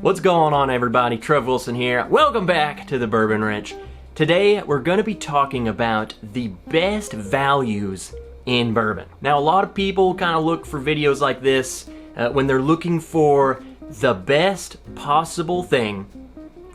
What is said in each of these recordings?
What's going on, everybody? Trev Wilson here. Welcome back to the Bourbon Wrench. Today we're going to be talking about the best values in bourbon. Now, a lot of people kind of look for videos like this when they're looking for the best possible thing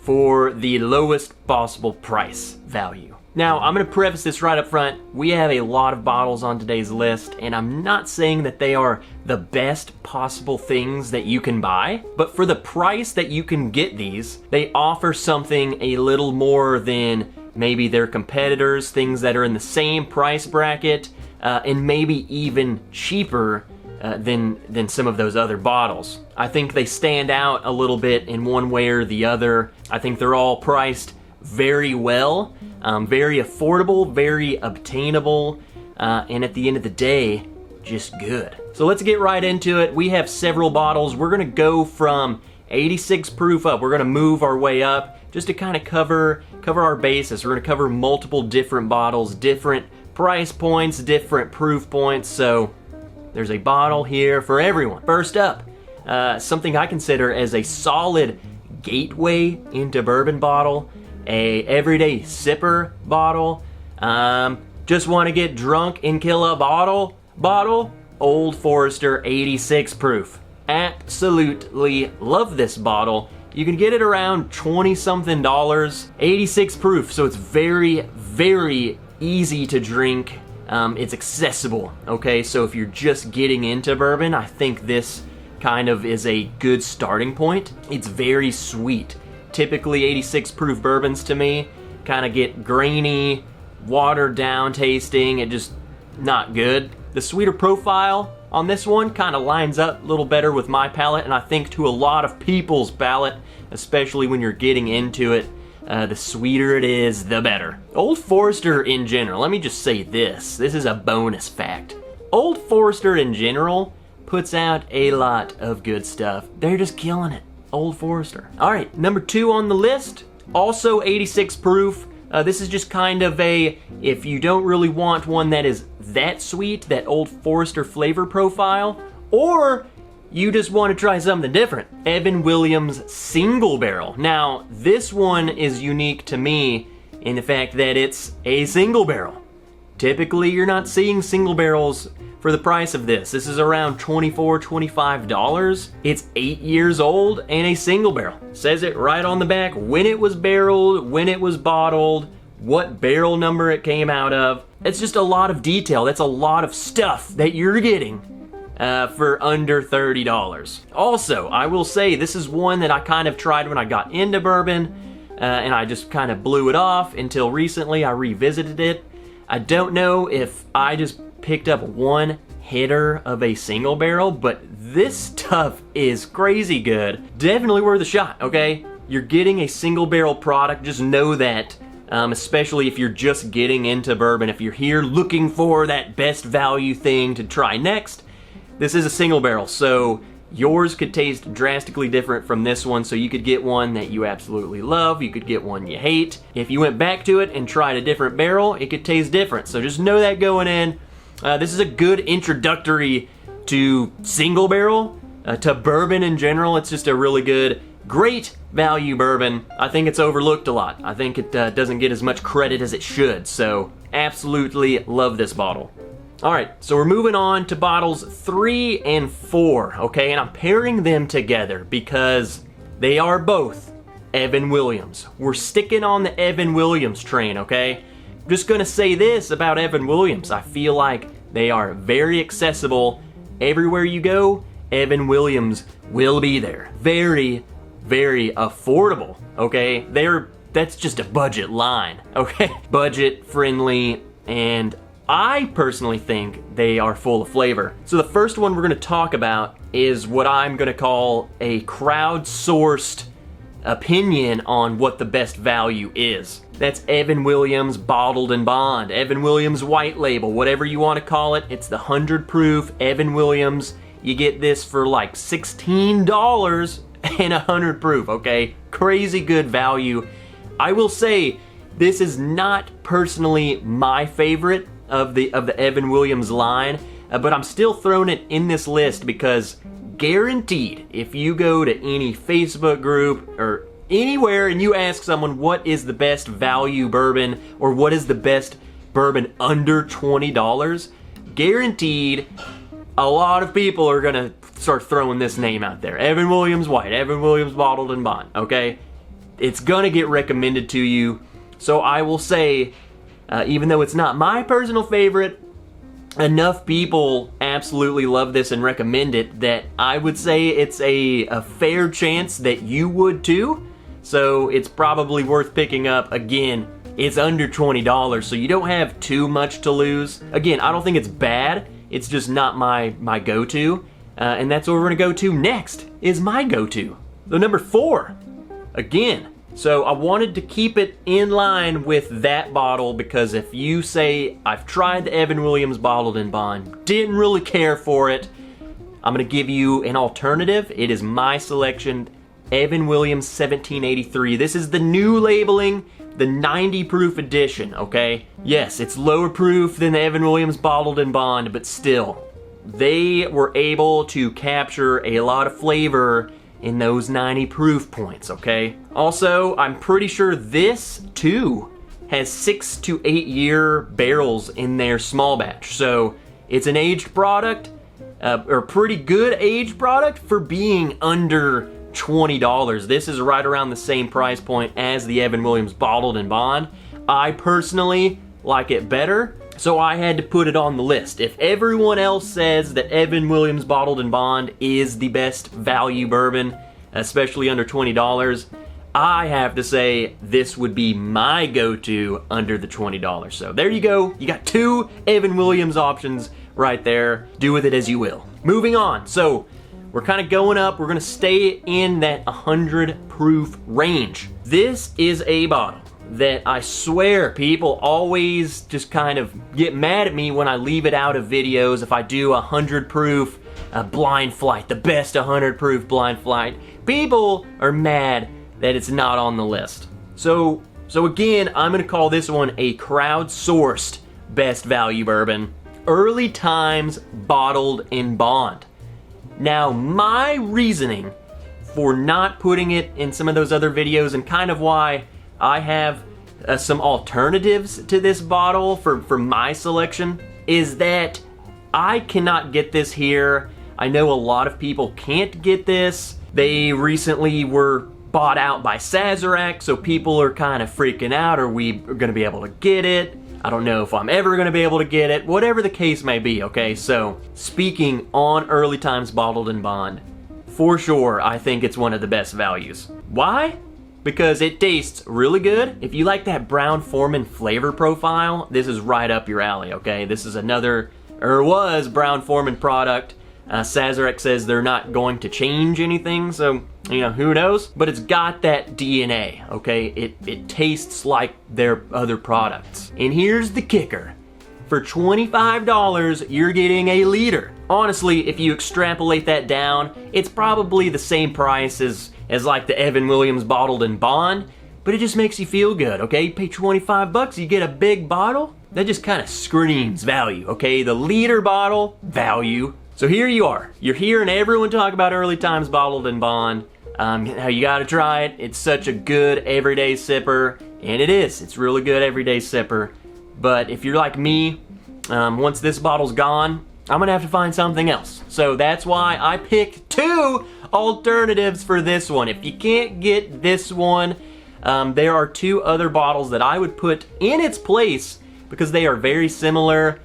for the lowest possible price value. Now, I'm going to preface this right up front. We have a lot of bottles on today's list, and I'm not saying that they are the best possible things that you can buy, but for the price that you can get these, they offer something a little more than maybe their competitors, things that are in the same price bracket, and maybe even cheaper than some of those other bottles. I think they stand out a little bit in one way or the other. I think they're all priced very well, very affordable, very obtainable, and at the end of the day, just good. So let's get right into it. We have several bottles. We're gonna go from 86 proof up. We're gonna move our way up just to kind of cover our bases. We're gonna cover multiple different bottles, different price points, different proof points, so there's a bottle here for everyone. First up, something I consider as a solid gateway into bourbon bottle, a everyday sipper bottle, just want to get drunk and kill a bottle, Old Forester 86 proof. Absolutely love this bottle. You can get it around 20 something dollars, 86 proof, so it's very, very easy to drink. It's accessible, okay? So if you're just getting into bourbon, I think this kind of is a good starting point. It's very sweet. Typically 86 proof bourbons to me kind of get grainy, watered down tasting, and just not good. The sweeter profile on this one kind of lines up a little better with my palate, and I think to a lot of people's palate, especially when you're getting into it, the sweeter it is, the better. Old Forester in general, let me just say this is a bonus fact. Old Forester in general puts out a lot of good stuff. They're just killing it. Old Forester. All right, number 2 on the list, also 86 proof. This is just kind of a, if you don't really want one that is that sweet, that Old Forester flavor profile, or you just want to try something different, Evan Williams Single Barrel. Now, this one is unique to me in the fact that it's a single barrel. Typically, you're not seeing single barrels for the price of this. This is around $24, $25. It's 8 years old and a single barrel. Says it right on the back, when it was barreled, when it was bottled, what barrel number it came out of. It's just a lot of detail. That's a lot of stuff that you're getting for under $30. Also, I will say this is one that I kind of tried when I got into bourbon, and I just kind of blew it off until recently I revisited it. I don't know if I just picked up one hitter of a single barrel, but this stuff is crazy good. Definitely worth a shot, okay? You're getting a single barrel product, just know that, especially if you're just getting into bourbon. If you're here looking for that best value thing to try next, this is a single barrel, so yours could taste drastically different from this one, so you could get one that you absolutely love, you could get one you hate. If you went back to it and tried a different barrel, it could taste different, so just know that going in. This is a good introductory to single barrel, to bourbon in general. It's just a really good, great value bourbon. I think it's overlooked a lot. I think it doesn't get as much credit as it should, so absolutely love this bottle. All right, so we're moving on to bottles 3 and 4, okay? And I'm pairing them together because they are both Evan Williams. We're sticking on the Evan Williams train, okay? I'm just gonna say this about Evan Williams. I feel like they are very accessible. Everywhere you go, Evan Williams will be there. Very, very affordable, okay? That's just a budget line, okay? Budget friendly, and I personally think they are full of flavor. So the first one we're gonna talk about is what I'm gonna call a crowdsourced opinion on what the best value is. That's Evan Williams Bottled and Bond, Evan Williams White Label, whatever you want to call it. It's the 100 proof Evan Williams. You get this for like $16 and 100 proof, okay? Crazy good value. I will say this is not personally my favorite of the Evan Williams line, but I'm still throwing it in this list because guaranteed, if you go to any Facebook group or anywhere and you ask someone what is the best value bourbon or what is the best bourbon under $20, guaranteed a lot of people are gonna start throwing this name out there. Evan Williams White, Evan Williams Bottled and Bond, okay? It's gonna get recommended to you. So I will say, even though it's not my personal favorite, enough people absolutely love this and recommend it that I would say it's a fair chance that you would too. So it's probably worth picking up. Again, it's under $20, so you don't have too much to lose. Again, I don't think it's bad. It's just not my go-to. And that's what we're gonna go to next, is my go-to. So number 4, again. So I wanted to keep it in line with that bottle because if you say, I've tried the Evan Williams Bottled and Bond, didn't really care for it, I'm gonna give you an alternative. It is my selection, Evan Williams 1783. This is the new labeling, the 90 proof edition, okay? Yes, it's lower proof than the Evan Williams Bottled and Bond, but still, they were able to capture a lot of flavor in those 90 proof points, okay? Also, I'm pretty sure this too has 6 to 8 year barrels in their small batch. So it's an aged product, or pretty good aged product for being under $20. This is right around the same price point as the Evan Williams Bottled and Bond. I personally like it better, so I had to put it on the list. If everyone else says that Evan Williams Bottled and Bond is the best value bourbon, especially under $20, I have to say this would be my go-to under the $20. So there you go. You got 2 Evan Williams options right there. Do with it as you will. Moving on. So we're kind of going up. We're going to stay in that 100 proof range. This is a bottle that I swear people always just kind of get mad at me when I leave it out of videos if I do 100 proof blind flight, the best 100 proof blind flight. People are mad that it's not on the list. So again, I'm gonna call this one a crowdsourced best value bourbon, Early Times Bottled in Bond. Now, my reasoning for not putting it in some of those other videos and kind of why I have some alternatives to this bottle for my selection is that I cannot get this here. I know a lot of people can't get this. They recently were bought out by Sazerac, so people are kind of freaking out. Are we going to be able to get it? I don't know if I'm ever going to be able to get it. Whatever the case may be, okay? So, speaking on Early Times Bottled and Bond, for sure, I think it's one of the best values. Why? Because it tastes really good. If you like that Brown-Forman flavor profile, this is right up your alley, okay? This is another, or was, Brown-Forman product. Sazerac says they're not going to change anything, so, you know, who knows? But it's got that DNA, okay? It tastes like their other products. And here's the kicker. For $25, you're getting a liter. Honestly, if you extrapolate that down, it's probably the same price as like the Evan Williams Bottled and Bond, but it just makes you feel good, okay? You pay 25 bucks, you get a big bottle? That just kind of screams value, okay? The liter bottle, value. So here you are. You're hearing everyone talk about Early Times Bottled and Bond. You gotta try it. It's such a good everyday sipper, and it is. It's really good everyday sipper. But if you're like me, once this bottle's gone, I'm gonna have to find something else. So that's why I picked 2 alternatives for this one. If you can't get this one, there are 2 other bottles that I would put in its place because they are very similar.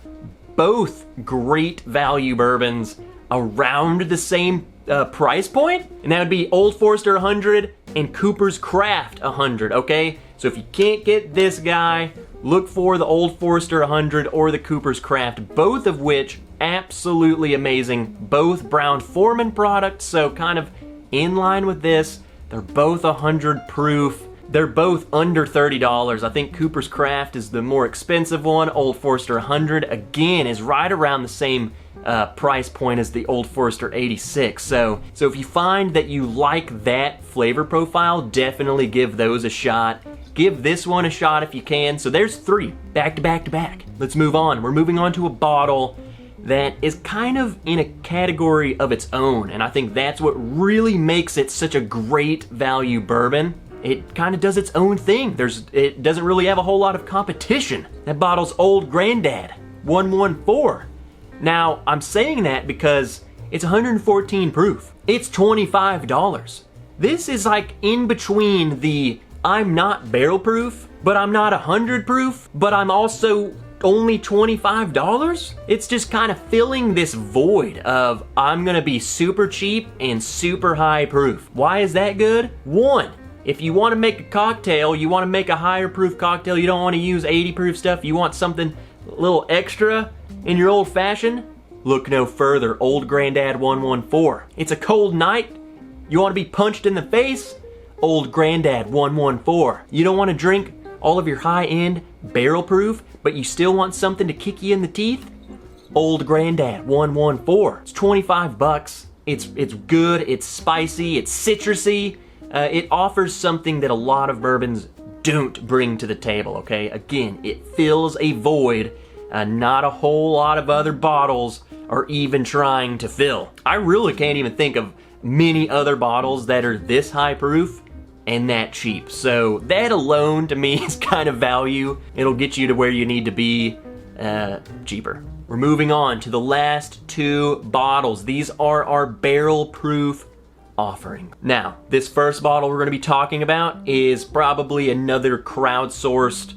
Both great value bourbons around the same price point, and that would be Old Forester 100 and Cooper's Craft 100, okay? So if you can't get this guy, look for the Old Forester 100 or the Cooper's Craft, both of which absolutely amazing. Both Brown-Forman products, so kind of in line with this. They're both 100 proof. They're both under $30. I think Cooper's Craft is the more expensive one. Old Forester 100, again, is right around the same price point as the Old Forester 86. So if you find that you like that flavor profile, definitely give those a shot. Give this one a shot if you can. So there's 3, back to back to back. Let's move on. We're moving on to a bottle that is kind of in a category of its own, and I think that's what really makes it such a great value bourbon. It kind of does its own thing. It doesn't really have a whole lot of competition. That bottle's Old Grandad 114. Now, I'm saying that because it's 114 proof. It's $25. This is like in between the I'm not barrel proof, but I'm not 100 proof, but I'm also only $25? It's just kind of filling this void of I'm gonna be super cheap and super high proof. Why is that good? One, if you want to make a cocktail, you want to make a higher proof cocktail, you don't want to use 80 proof stuff, you want something a little extra in your old fashioned, look no further. Old Grandad 114. It's a cold night, you want to be punched in the face? Old Grandad 114. You don't want to drink all of your high-end barrel proof, but you still want something to kick you in the teeth? Old Grandad 114. It's 25 bucks. It's good, it's spicy, it's citrusy. It offers something that a lot of bourbons don't bring to the table, okay? Again, it fills a void not a whole lot of other bottles are even trying to fill. I really can't even think of many other bottles that are this high proof and that cheap. So that alone to me is kind of value. It'll get you to where you need to be cheaper. We're moving on to the last two bottles. These are our barrel proof offering. Now, this first bottle we're going to be talking about is probably another crowdsourced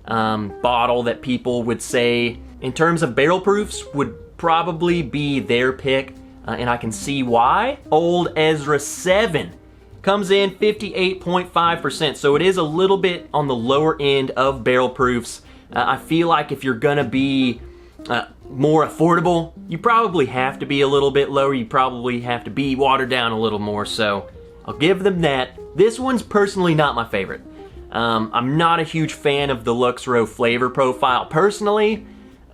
bottle that people would say, in terms of barrel proofs, would probably be their pick, and I can see why. Old Ezra 7 comes in 58.5%, so it is a little bit on the lower end of barrel proofs. I feel like if you're gonna be more affordable, you probably have to be a little bit lower. You probably have to be watered down a little more, so I'll give them that. This one's personally not my favorite. I'm not a huge fan of the Lux Row flavor profile personally,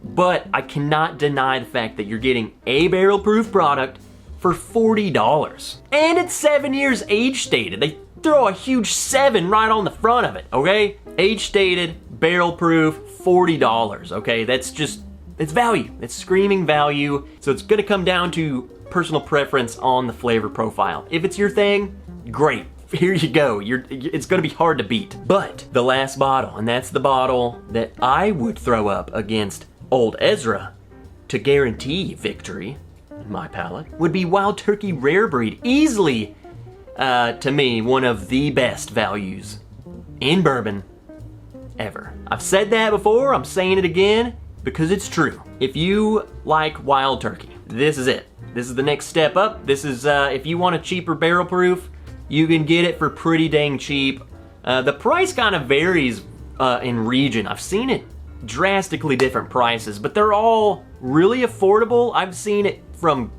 but I cannot deny the fact that you're getting a barrel proof product for $40. And it's 7 years age stated. They throw a huge 7 right on the front of it, okay? Age stated, barrel proof, $40, okay? That's just, it's value. It's screaming value. So it's gonna come down to personal preference on the flavor profile. If it's your thing, great. Here you go. It's gonna be hard to beat. But the last bottle, and that's the bottle that I would throw up against Old Ezra to guarantee victory, in my palate, would be Wild Turkey Rare Breed. Easily, to me, one of the best values in bourbon ever. I've said that before, I'm saying it again, because it's true. If you like Wild Turkey, this is it. This is the next step up. This is, if you want a cheaper barrel proof, you can get it for pretty dang cheap. The price kind of varies in region. I've seen it drastically different prices, but they're all really affordable. I've seen it from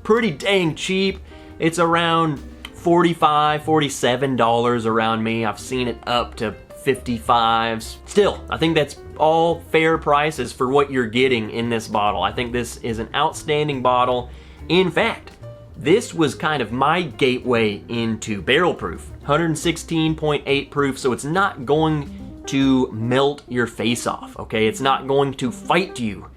pretty dang cheap. It's around $45, $47 around me. I've seen it up to $55s. Still, I think that's all fair prices for what you're getting in this bottle. I think this is an outstanding bottle. In fact, this was kind of my gateway into barrel proof. 116.8 proof, so it's not going to melt your face off, okay? It's not going to fight you.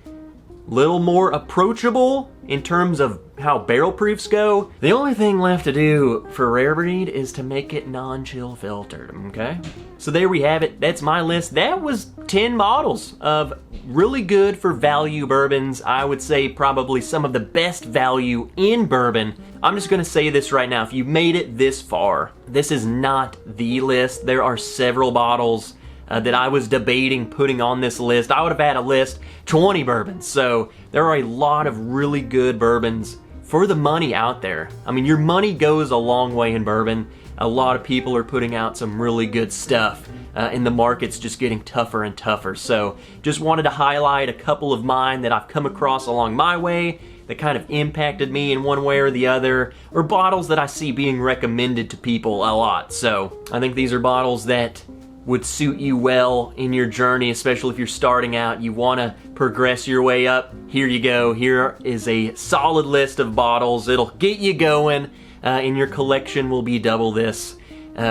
Little more approachable in terms of how barrel proofs go. The only thing left to do for Rare Breed is to make it non-chill filtered, okay? So there we have it. That's my list. That was 10 bottles of really good for value bourbons. I would say probably some of the best value in bourbon. I'm just gonna say this right now. If you made it this far, this is not the list. There are several bottles that I was debating putting on this list. I would have had a list 20 bourbons. So there are a lot of really good bourbons for the money out there. I mean, your money goes a long way in bourbon. A lot of people are putting out some really good stuff, and the market's just getting tougher and tougher. So just wanted to highlight a couple of mine that I've come across along my way that kind of impacted me in one way or the other, or bottles that I see being recommended to people a lot. So I think these are bottles that would suit you well in your journey, especially if you're starting out, you want to progress your way up. Here you go. Here is a solid list of bottles. It'll get you going, and your collection will be double this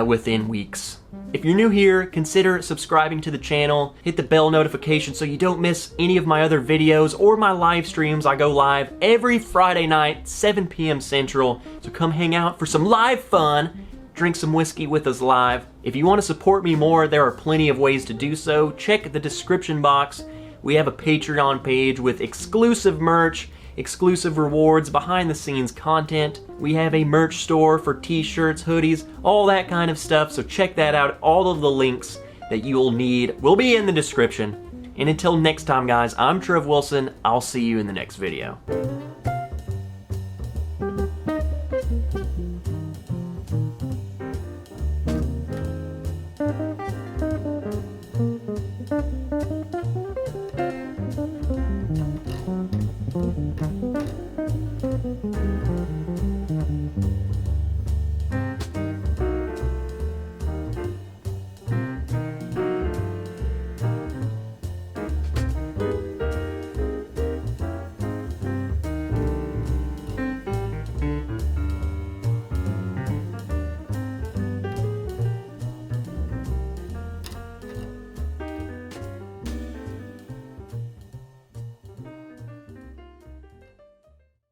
within weeks. If you're new here, consider subscribing to the channel. Hit the bell notification so you don't miss any of my other videos or my live streams. I go live every Friday night, 7 p.m. Central. So come hang out for some live fun. Drink some whiskey with us live. If you want to support me more, there are plenty of ways to do so. Check the description box. We have a Patreon page with exclusive merch, exclusive rewards, behind the scenes content. We have a merch store for t-shirts, hoodies, all that kind of stuff, so check that out. All of the links that you will need will be in the description. And until next time, guys, I'm Trev Wilson. I'll see you in the next video.